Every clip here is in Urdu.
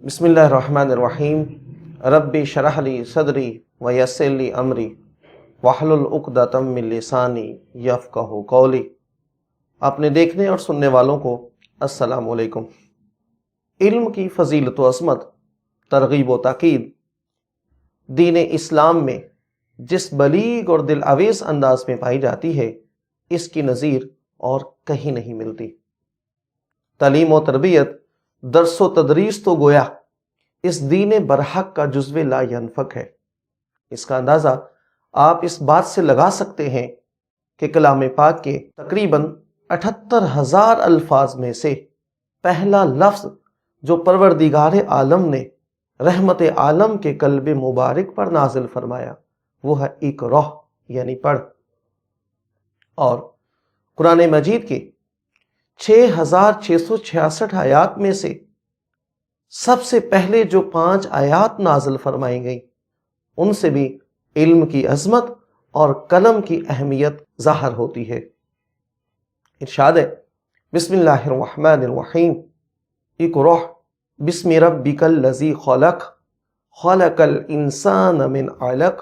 بسم اللہ الرحمن الرحیم ربی شرح لی صدری ویسر لی امری واحلل عقدۃ من لسانی یفقہوا قولی۔ اپنے دیکھنے اور سننے والوں کو السلام علیکم۔ علم کی فضیلت و عظمت، ترغیب و تاکید دین اسلام میں جس بلیغ اور دل آویز انداز میں پائی جاتی ہے، اس کی نظیر اور کہیں نہیں ملتی۔ تعلیم و تربیت، درس و تدریس تو گویا اس دین برحق کا جزو لا ینفک ہے۔ اس کا اندازہ آپ اس بات سے لگا سکتے ہیں کہ کلام پاک کے تقریباً 78,000 الفاظ میں سے پہلا لفظ جو پروردگار عالم نے رحمت عالم کے قلب مبارک پر نازل فرمایا وہ ہے اقرأ، یعنی پڑھ۔ اور قرآن مجید کی 6,666 آیات میں سے سب سے پہلے جو 5 آیات نازل فرمائی گئی، ان سے بھی علم کی عظمت اور قلم کی اہمیت ظاہر ہوتی ہے۔ ارشاد ہے، بسم اللہ الرحمن الرحیم، اقرأ بسم ربک الذی خلق، خلق الانسان من علق،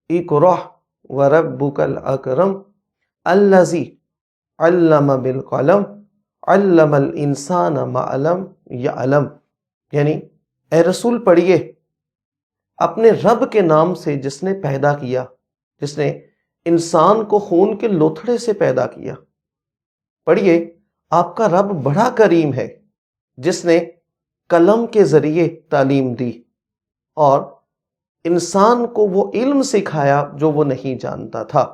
اقرأ وربک الاکرم الذی علم بالقلم علم الانسان ما لم یعلم، یعنی اے رسول پڑھیے اپنے رب کے نام سے جس نے پیدا کیا، جس نے انسان کو خون کے لوتھڑے سے پیدا کیا۔ پڑھیے آپ کا رب بڑا کریم ہے جس نے قلم کے ذریعے تعلیم دی اور انسان کو وہ علم سکھایا جو وہ نہیں جانتا تھا۔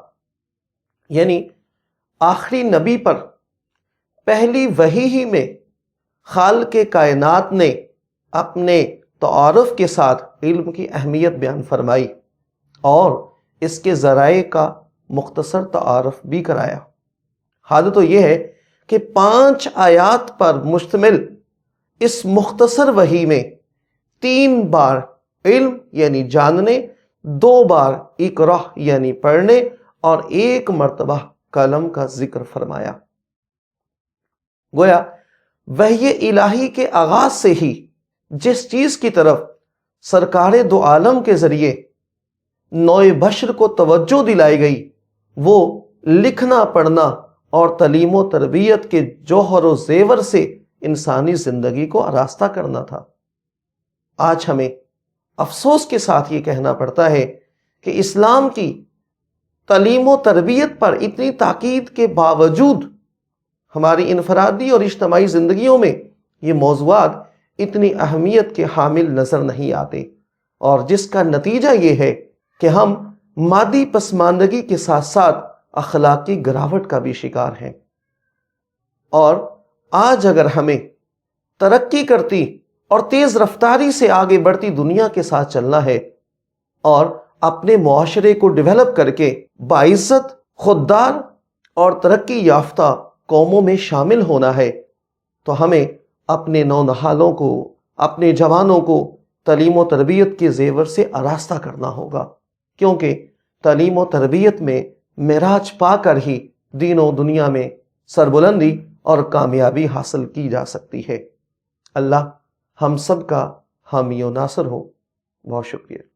یعنی آخری نبی پر پہلی وحی ہی میں خالق کائنات نے اپنے تعارف کے ساتھ علم کی اہمیت بیان فرمائی اور اس کے ذرائع کا مختصر تعارف بھی کرایا۔ حال تو یہ ہے کہ 5 آیات پر مشتمل اس مختصر وحی میں 3 بار علم یعنی جاننے، 2 بار اقرأ یعنی پڑھنے اور 1 مرتبہ قلم کا ذکر فرمایا۔ گویا وحی الہی کے آغاز سے ہی جس چیز کی طرف سرکار دو عالم کے ذریعے نوع بشر کو توجہ دلائی گئی وہ لکھنا، پڑھنا اور تعلیم و تربیت کے جوہر و زیور سے انسانی زندگی کو آراستہ کرنا تھا۔ آج ہمیں افسوس کے ساتھ یہ کہنا پڑتا ہے کہ اسلام کی تعلیم و تربیت پر اتنی تاکید کے باوجود ہماری انفرادی اور اجتماعی زندگیوں میں یہ موضوعات اتنی اہمیت کے حامل نظر نہیں آتے، اور جس کا نتیجہ یہ ہے کہ ہم مادی پسماندگی کے ساتھ ساتھ اخلاقی گراوٹ کا بھی شکار ہیں۔ اور آج اگر ہمیں ترقی کرتی اور تیز رفتاری سے آگے بڑھتی دنیا کے ساتھ چلنا ہے اور اپنے معاشرے کو ڈیولپ کر کے باعزت، خوددار اور ترقی یافتہ قوموں میں شامل ہونا ہے، تو ہمیں اپنے نونہالوں کو، اپنے جوانوں کو تعلیم و تربیت کے زیور سے آراستہ کرنا ہوگا، کیونکہ تعلیم و تربیت میں معراج پا کر ہی دین و دنیا میں سربلندی اور کامیابی حاصل کی جا سکتی ہے۔ اللہ ہم سب کا حامی و ناصر ہو۔ بہت شکریہ۔